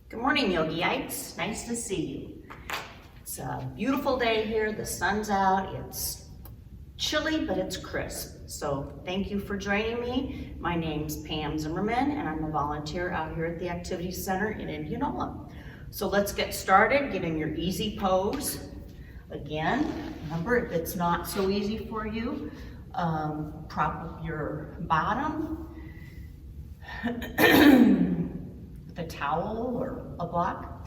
Good morning, Yogiites. Nice to see you. It's a beautiful day here. The sun's out. It's chilly, but it's crisp. So thank you for joining me. My name's Pam Zimmerman, and I'm a volunteer out here at the Activity Center in Indianola. So let's get started. Get in your easy pose. Again, remember, if it's not so easy for you, prop up your bottom. A towel or a block,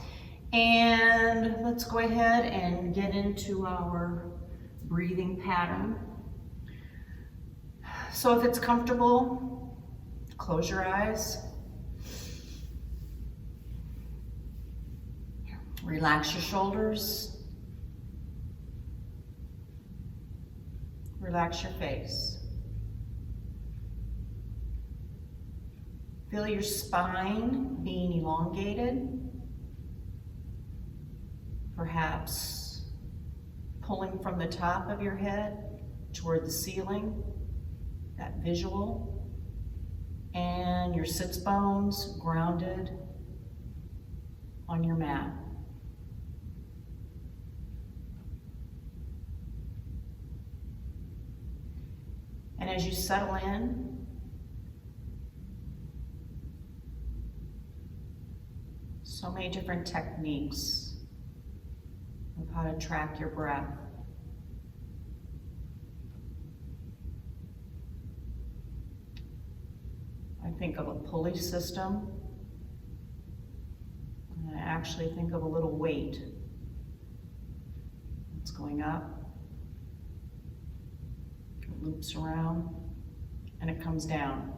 and let's go ahead and get into our breathing pattern. So if it's comfortable, close your eyes, relax your shoulders, relax your face. Feel your spine being elongated, perhaps pulling from the top of your head toward the ceiling, that visual, and your sits bones grounded on your mat. And as you settle in, so many different techniques of how to track your breath. I think of a pulley system, and I actually think of a little weight. It's going up, it loops around, and it comes down.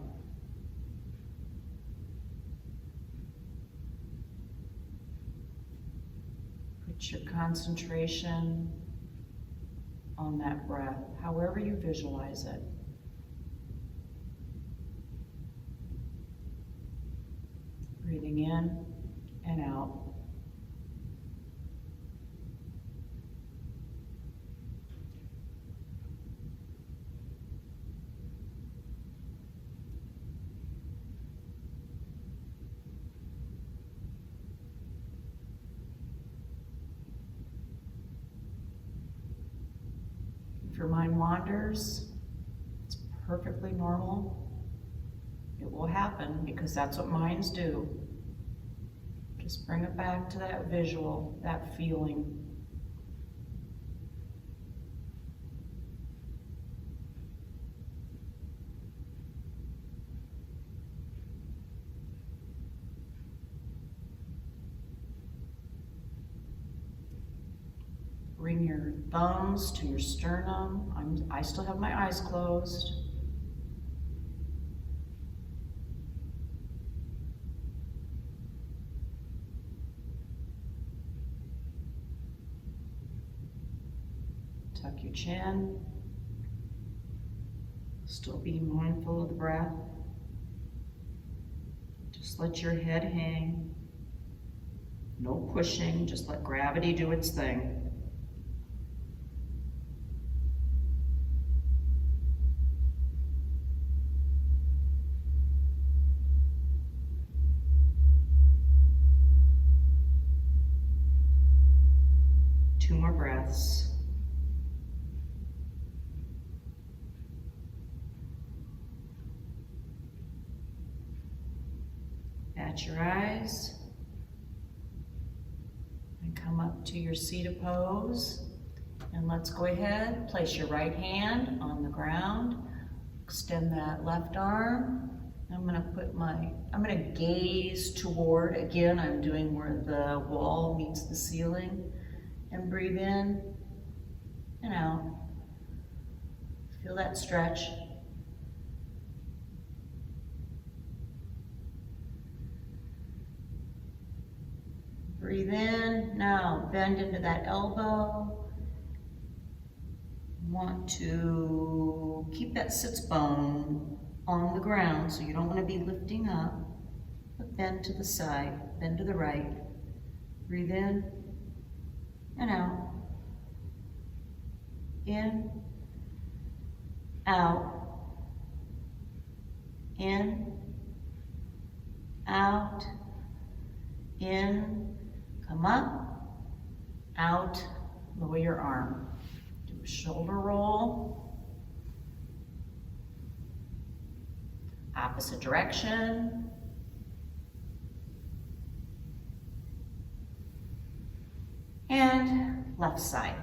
Put your concentration on that breath, however you visualize it. Breathing in and out. If your mind wanders, it's perfectly normal. It will happen because that's what minds do. Just bring it back to that visual, that feeling. Bring your thumbs to your sternum. I still have my eyes closed. Tuck your chin. Still being mindful of the breath. Just let your head hang. No pushing, just let gravity do its thing. Two more breaths. At your eyes and come up to your seated pose. And let's go ahead, place your right hand on the ground, extend that left arm. I'm gonna gaze toward, again, I'm doing where the wall meets the ceiling. And breathe in and out. Feel that stretch. Breathe in. Now bend into that elbow. Want to keep that sits bone on the ground, so you don't want to be lifting up, but bend to the side, bend to the right. Breathe in and out. In, out, in, out, in, come up, out, lower your arm. Do a shoulder roll. Opposite direction. And left side.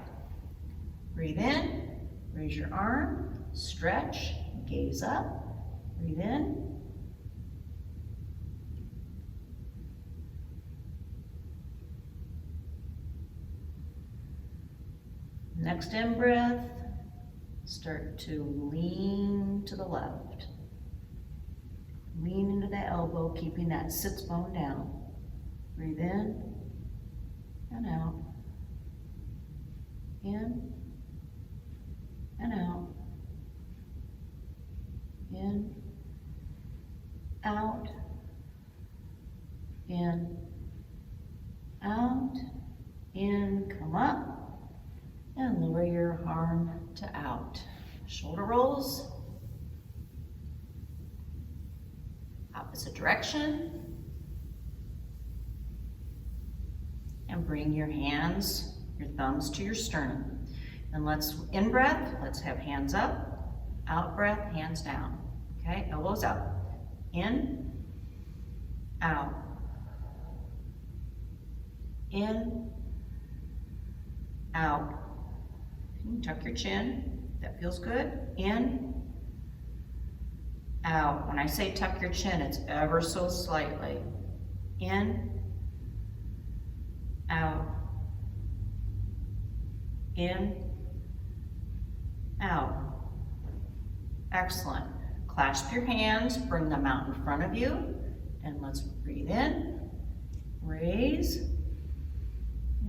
Breathe in, raise your arm, stretch, gaze up, breathe in. Next in breath, start to lean to the left. Lean into that elbow, keeping that sits bone down. Breathe in and out. In and out. In, out, in, out, in, come up. And lower your arm to out. Shoulder rolls. Opposite direction. And bring your hands, your thumbs to your sternum. And let's, in breath, let's have hands up. Out breath, hands down. Okay, elbows up. In, out. In, out. Tuck your chin, that feels good. In, out. When I say tuck your chin, it's ever so slightly. In, out. In, out. Excellent. Clasp your hands, bring them out in front of you, and let's breathe in, raise,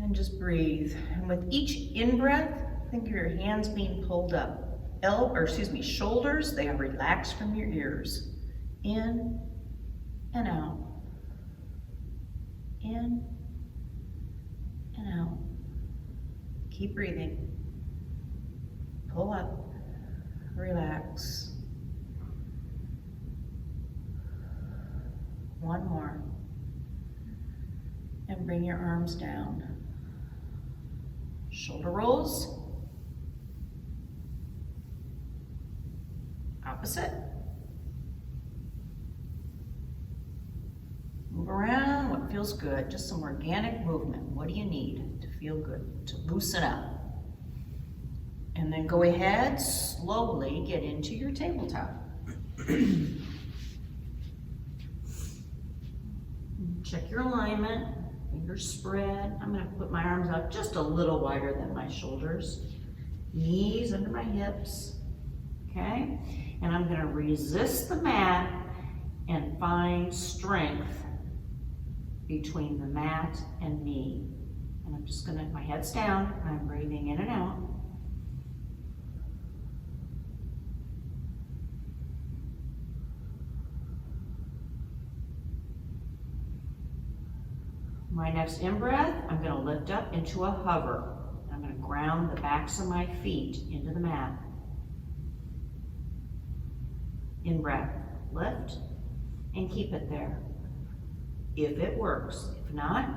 and just breathe. And with each in-breath, think of your hands being pulled up. Shoulders, they are relaxed from your ears. In and out. In and out. Keep breathing. Pull up. Relax. One more. And bring your arms down. Shoulder rolls. Opposite. Move around, what feels good? Just some organic movement. What do you need to feel good, to loosen up? And then go ahead, slowly get into your tabletop. Check your alignment, fingers spread. I'm gonna put my arms out just a little wider than my shoulders. Knees under my hips, okay? And I'm gonna resist the mat and find strength between the mat and me. And I'm just gonna, my head's down, I'm breathing in and out. My next in-breath, I'm gonna lift up into a hover. I'm gonna ground the backs of my feet into the mat. In-breath, lift, and keep it there. If it works. If not,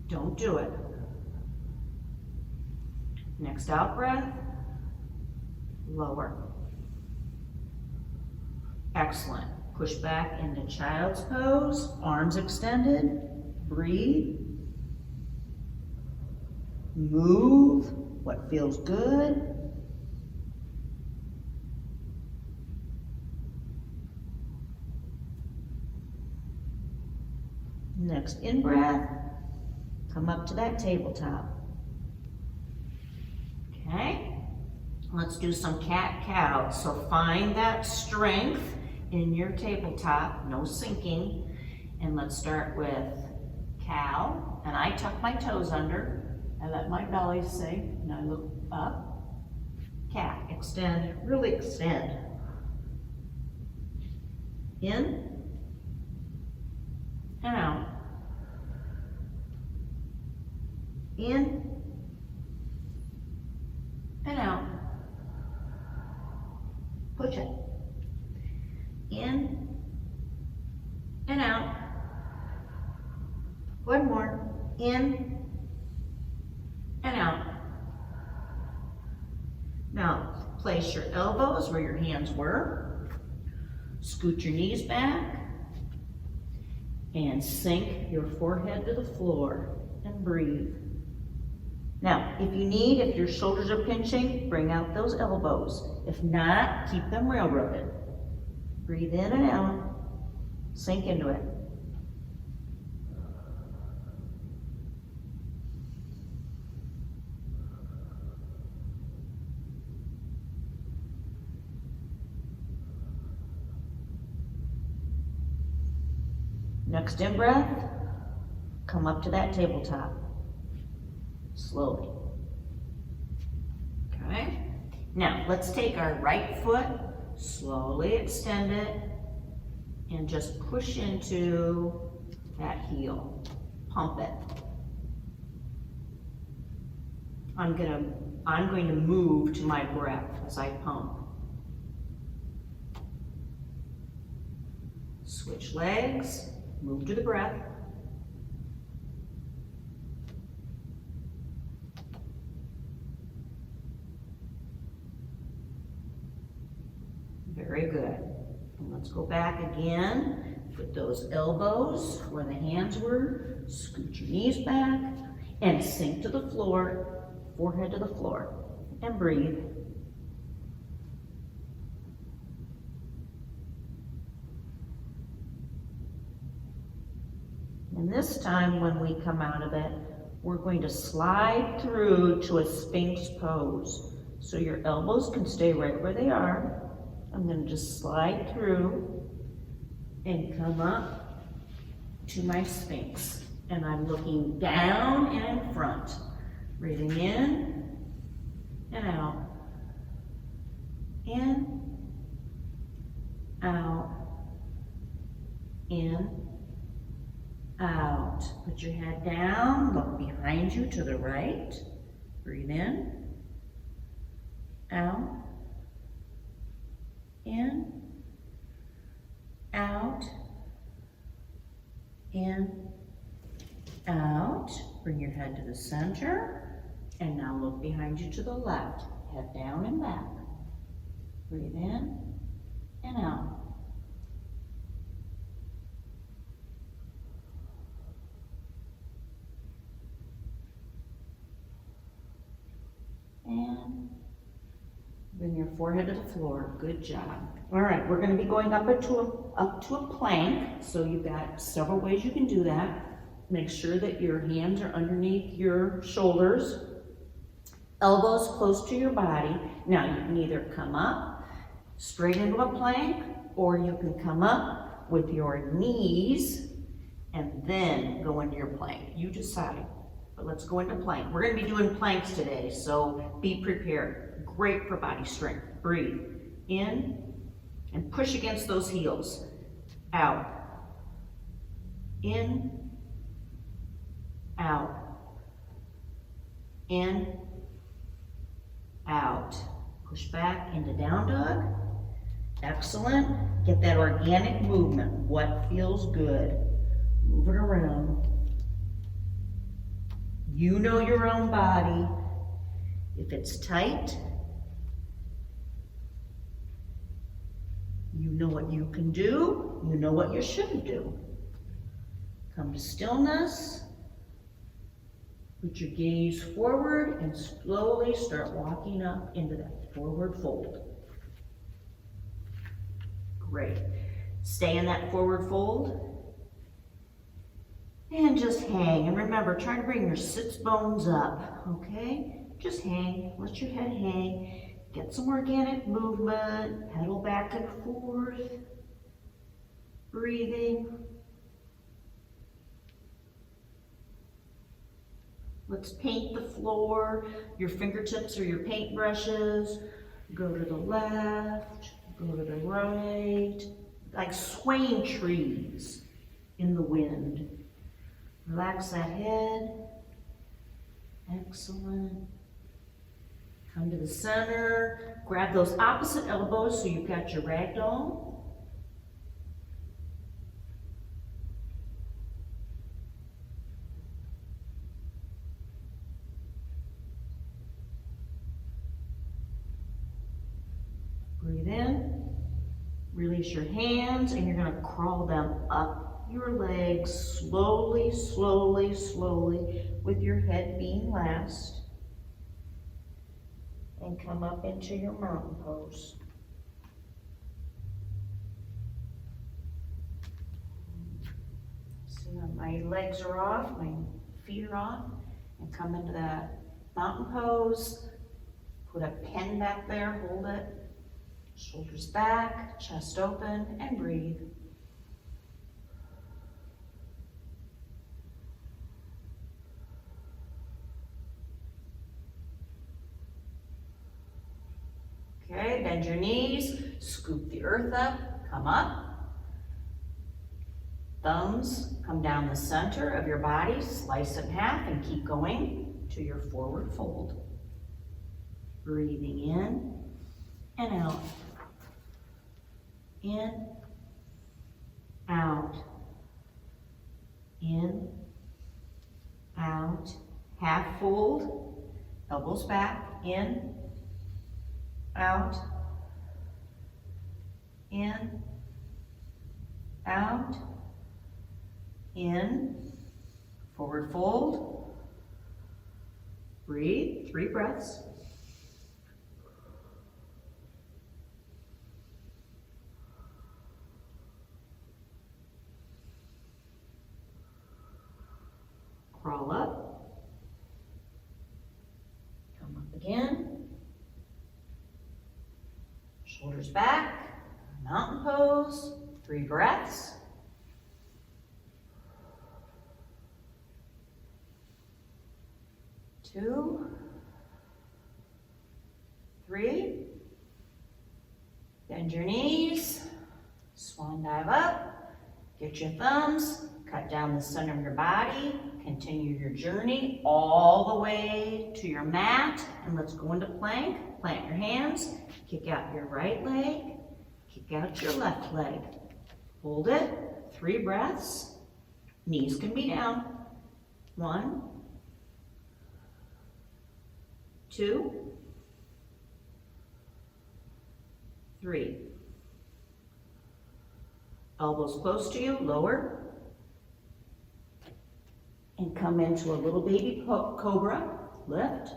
don't do it. Next out breath, lower. Excellent. Push back into child's pose, arms extended. Breathe. Move what feels good. Next in-breath, come up to that tabletop. Okay, let's do some cat-cow. So find that strength in your tabletop, no sinking. And let's start with cow, and I tuck my toes under. I let my belly sink, and I look up. Cat, extend, really extend. In and out. In and out. Push it. In and out. One more. In and out. Now, place your elbows where your hands were. Scoot your knees back. And sink your forehead to the floor and breathe. Now, if your shoulders are pinching, bring out those elbows. If not, keep them railroaded. Breathe in and out. Sink into it. Next in breath, come up to that tabletop. Slowly. Okay? Now, let's take our right foot, slowly extend it, and just push into that heel. Pump it. I'm going to move to my breath as I pump. Switch legs, move to the breath. Very good. And let's go back again. Put those elbows where the hands were. Scoot your knees back and sink to the floor, forehead to the floor, and breathe. And this time when we come out of it, we're going to slide through to a Sphinx pose. So your elbows can stay right where they are. I'm going to just slide through and come up to my Sphinx. And I'm looking down and in front. Breathing in and out. In, out, in, out. Put your head down, look behind you to the right. Breathe in, out, in, out, in, out. Bring your head to the center. And now look behind you to the left. Head down and back. Breathe in and out. And bring your forehead to the floor. Good job. All right, we're going to be going up to a plank. So you've got several ways you can do that. Make sure that your hands are underneath your shoulders. Elbows close to your body. Now you can either come up straight into a plank, or you can come up with your knees and then go into your plank. You decide. But let's go into plank. We're going to be doing planks today, so be prepared. Great for body strength. Breathe in and push against those heels. Out. In. Out. In. Out. Push back into down dog. Excellent. Get that organic movement. What feels good? Move it around. You know your own body. If it's tight, you know what you can do. You know what you shouldn't do. Come to stillness. Put your gaze forward and slowly start walking up into that forward fold. Great. Stay in that forward fold. And just hang. And remember, try to bring your sits bones up, okay? Just hang. Let your head hang. Get some organic movement. Pedal back and forth. Breathing. Let's paint the floor. Your fingertips are your paintbrushes. Go to the left, go to the right, like swaying trees in the wind. Relax that head. Excellent. Come to the center. Grab those opposite elbows so you've got your ragdoll. Release your hands and you're gonna crawl them up your legs slowly, slowly, slowly, with your head being last. And come up into your mountain pose. See, my legs are off, my feet are off, and come into that mountain pose. Put a pen back there, hold it. Shoulders back, chest open, and breathe. Okay, bend your knees, scoop the earth up, come up. Thumbs come down the center of your body, slice it in half, and keep going to your forward fold. Breathing in and out. In, out, in, out. Half fold, elbows back, in, out, in, out, in, forward fold. Breathe, 3 breaths. Crawl up, come up again, shoulders back, mountain pose, 3 breaths. Two, 3, bend your knees, swan dive up, get your thumbs, cut down the center of your body, continue your journey all the way to your mat, and let's go into plank. Plant your hands, kick out your right leg, kick out your left leg. Hold it, 3 breaths, knees can be down. 1, 2, 3. Elbows close to you, lower. And come into a little baby cobra, lift.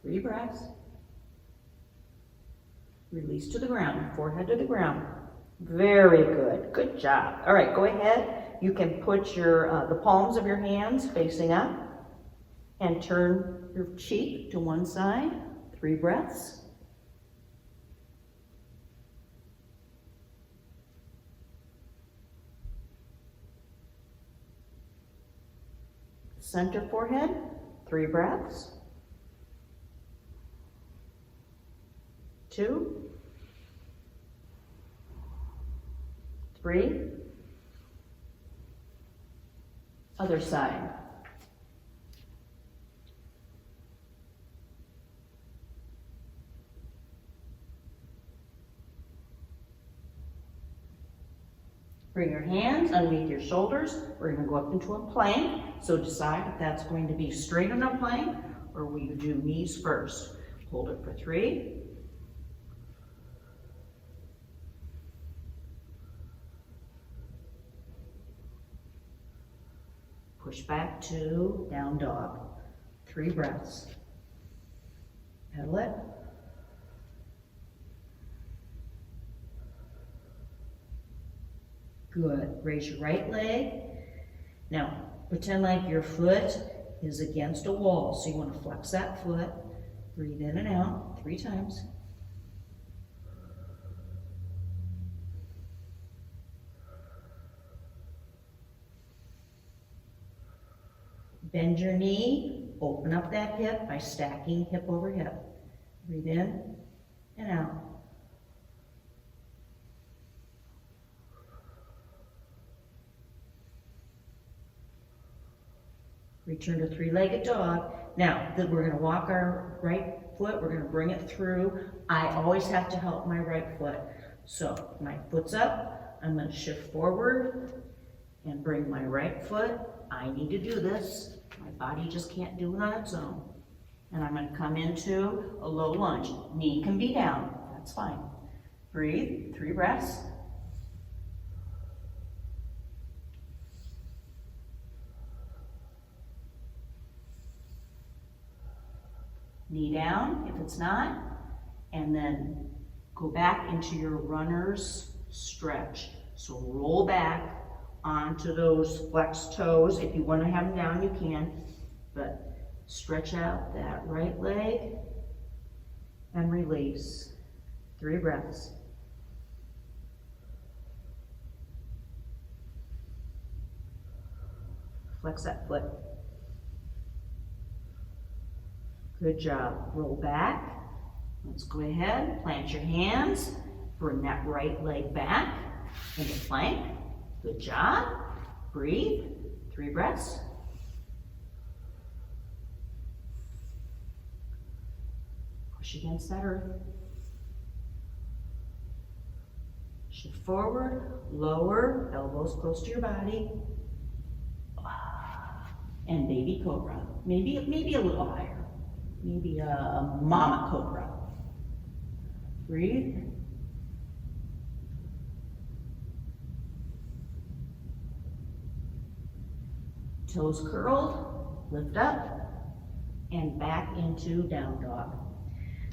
Three breaths. Release to the ground, forehead to the ground. Very good, good job. All right, go ahead. You can put your the palms of your hands facing up and turn your cheek to one side. 3 breaths. Center forehead, 3 breaths. 2, 3. Other side. Bring your hands underneath your shoulders. We're going to go up into a plank. So decide if that's going to be straight on a plank or will you do knees first. Hold it for 3. Push back to down dog. 3 breaths. Pedal it. Good. Raise your right leg. Now, pretend like your foot is against a wall. So you want to flex that foot. Breathe in and out 3 times. Bend your knee. Open up that hip by stacking hip over hip. Breathe in and out. Return to 3-legged dog. Now, we're going to walk our right foot. We're going to bring it through. I always have to help my right foot. So my foot's up. I'm going to shift forward and bring my right foot. I need to do this. My body just can't do it on its own. And I'm gonna come into a low lunge. Knee can be down, that's fine. Breathe, 3 breaths. Knee down if it's not, and then go back into your runner's stretch. So roll back onto those flexed toes. If you want to have them down, you can, but stretch out that right leg and release. 3 breaths. Flex that foot. Good job. Roll back. Let's go ahead, plant your hands. Bring that right leg back into plank. Good job. Breathe. 3 breaths. Push against that earth. Shift forward, lower, elbows close to your body. And baby cobra. Maybe a little higher. Maybe a mama cobra. Breathe. Toes curled, lift up, and back into down dog.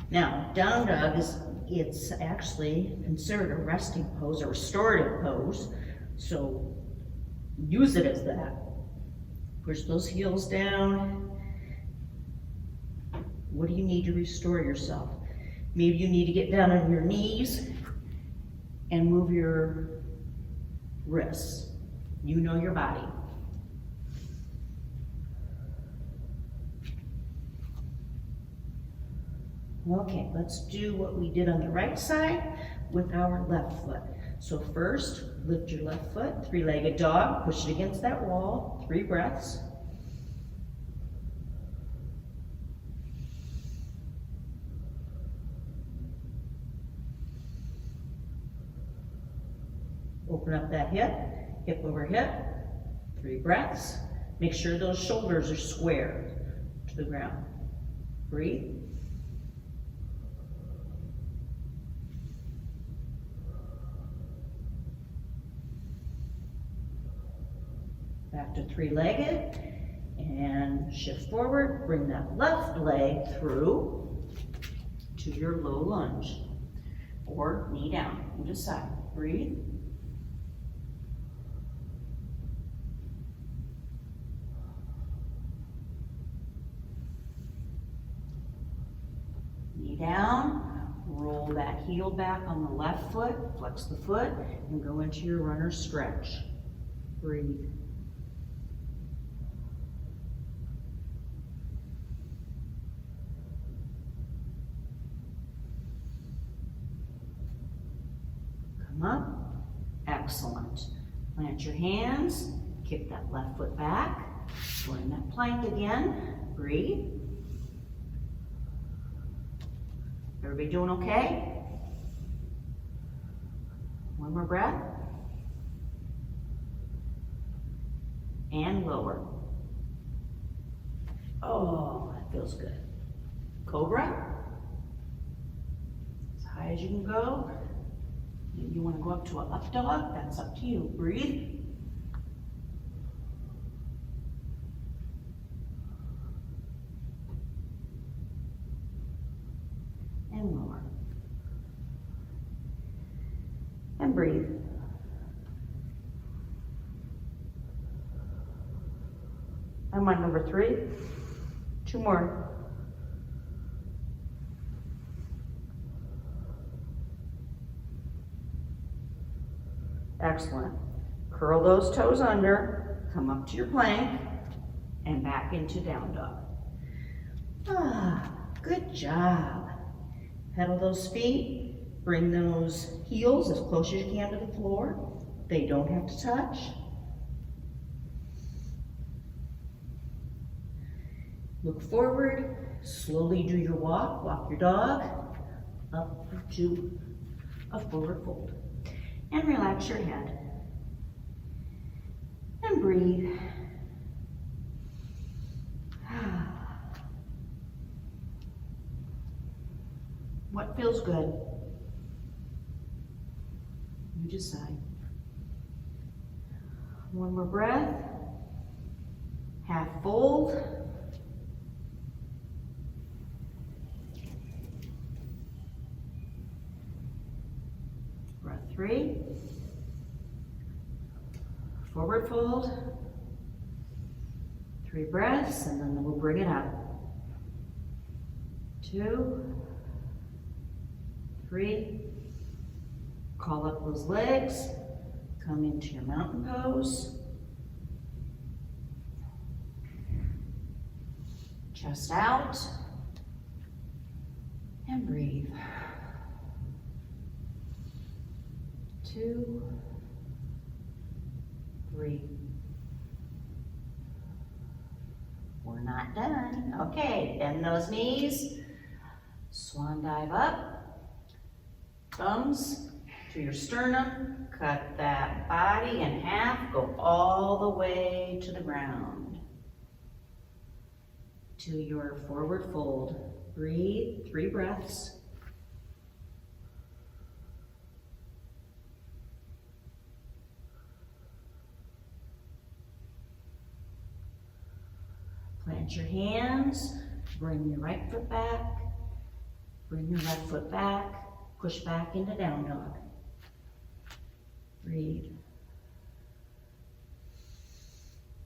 Now, down dog it's actually considered a resting pose, a restorative pose, so use it as that. Push those heels down. What do you need to restore yourself? Maybe you need to get down on your knees and move your wrists. You know your body. Okay, let's do what we did on the right side with our left foot. So first, lift your left foot, 3-legged dog, push it against that wall, 3 breaths. Open up that hip over hip, 3 breaths. Make sure those shoulders are square to the ground. Breathe. Back to 3-legged and shift forward. Bring that left leg through to your low lunge or knee down. You decide. Breathe. Knee down. Roll that heel back on the left foot. Flex the foot and go into your runner stretch. Breathe. Up. Excellent. Plant your hands, kick that left foot back, go in that plank again, breathe. Everybody doing okay? One more breath. And lower. Oh, that feels good. Cobra. As high as you can go. You want to go up to an up dog? That's up to you. Breathe. And lower. And breathe. I'm on number 3. 2 more. Excellent. Curl those toes under, come up to your plank, and back into down dog. Ah, good job. Pedal those feet, bring those heels as close as you can to the floor. They don't have to touch. Look forward, slowly do your walk, walk your dog up to a forward fold. And relax your head. And breathe. What feels good? You decide. One more breath. Half fold. Breath 3. Forward fold. 3 breaths, and then we'll bring it up. 2, 3. Call up those legs. Come into your mountain pose. Chest out. And breathe. 2, 3. We're not done. Okay, bend those knees. Swan dive up. Thumbs to your sternum. Cut that body in half. Go all the way to the ground. To your forward fold. Breathe, 3 breaths. Plant your hands, bring your right foot back, bring your left foot back, push back into down dog. Breathe.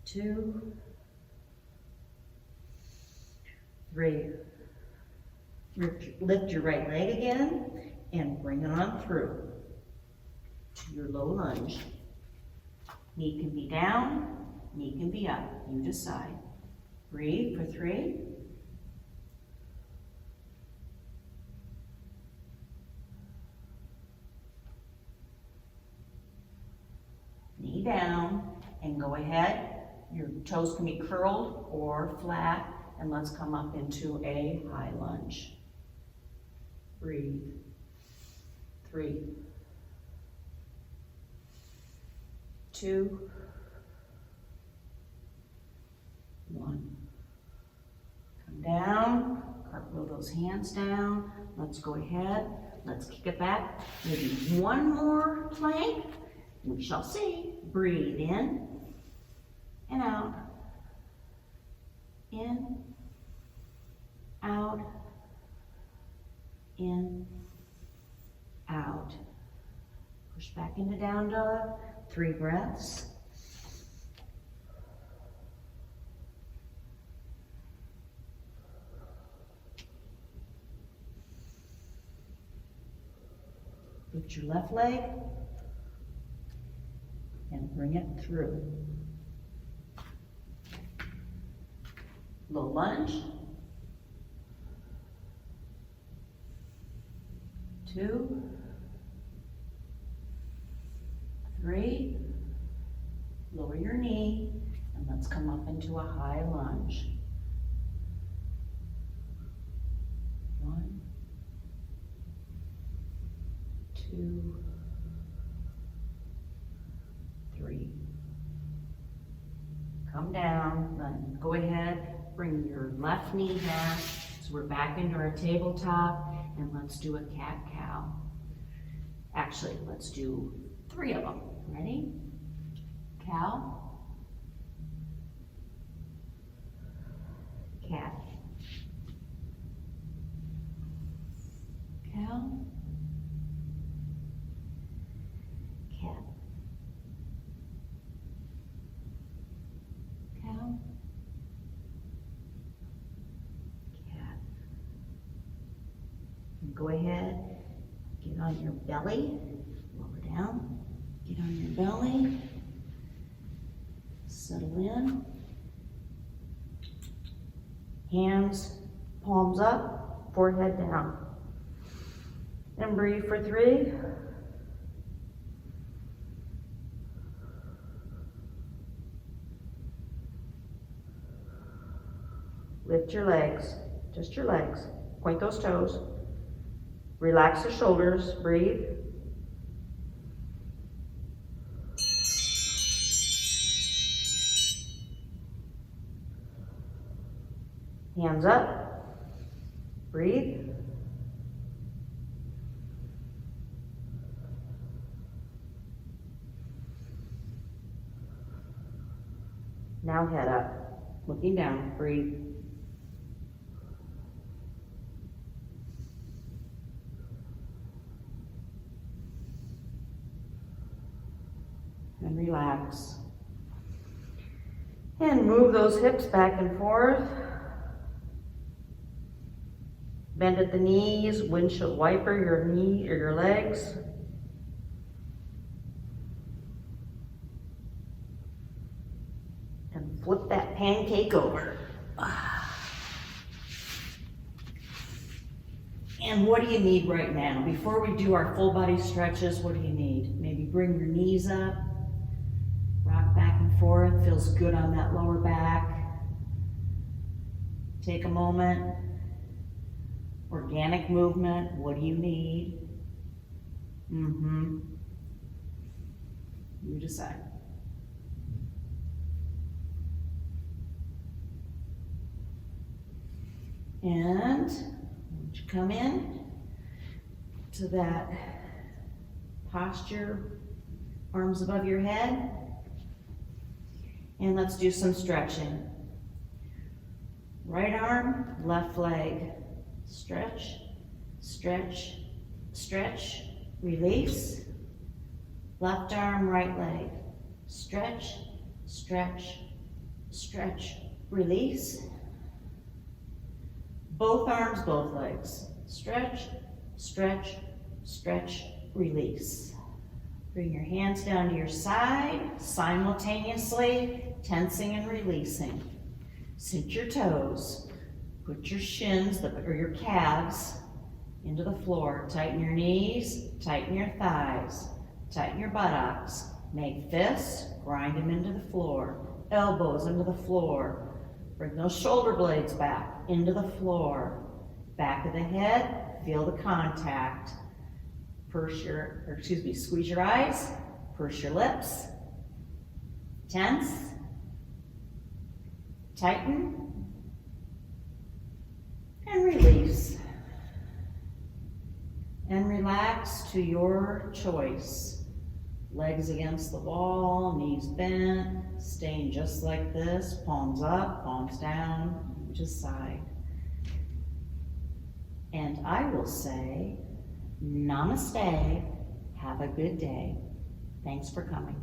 2, 3. Lift your right leg again and bring it on through to your low lunge. Knee can be down, knee can be up, you decide. Breathe for 3. Knee down, and go ahead. Your toes can be curled or flat, and let's come up into a high lunge. Breathe. 3, 2, 1. Come down, cartwheel those hands down. Let's go ahead. Let's kick it back. Maybe one more plank. We shall see. Breathe in and out. In, out, in, out. Push back into down dog. 3 breaths. Lift your left leg and bring it through. Low lunge. 2, 3. Lower your knee and let's come up into a high lunge. 1, 2, 3. Come down, then go ahead, bring your left knee back. So we're back into our tabletop, and let's do a cat-cow. Actually, let's do 3 of them. Ready? Cow. Cat. Cow. Cat. Cow. Cat. And go ahead, get on your belly, lower down, get on your belly, settle in, hands, palms up, forehead down. And breathe for 3. Lift your legs, just your legs. Point those toes. Relax the shoulders, breathe. Hands up, breathe. Now head up, looking down, breathe. And relax. And move those hips back and forth. Bend at the knees, windshield wiper your knee or your legs. And flip that pancake over. And what do you need right now? Before we do our full body stretches, what do you need? Maybe bring your knees up, rock back and forth, feels good on that lower back. Take a moment. Organic movement, what do you need? You decide. And once you come in to that posture, arms above your head, and let's do some stretching. Right arm, left leg. Stretch, stretch, stretch, release. Left arm, right leg. Stretch, stretch, stretch, release. Both arms, both legs. Stretch, stretch, stretch, release. Bring your hands down to your side, simultaneously tensing and releasing. Cinch your toes. Put your shins, or your calves, into the floor. Tighten your knees, tighten your thighs, tighten your buttocks. Make fists, grind them into the floor. Elbows into the floor. Bring those shoulder blades back into the floor. Back of the head, feel the contact. Squeeze your eyes, purse your lips. Tense, tighten, and release. And relax to your choice. Legs against the wall, knees bent, staying just like this, palms up, palms down, you decide. And I will say, namaste, have a good day. Thanks for coming.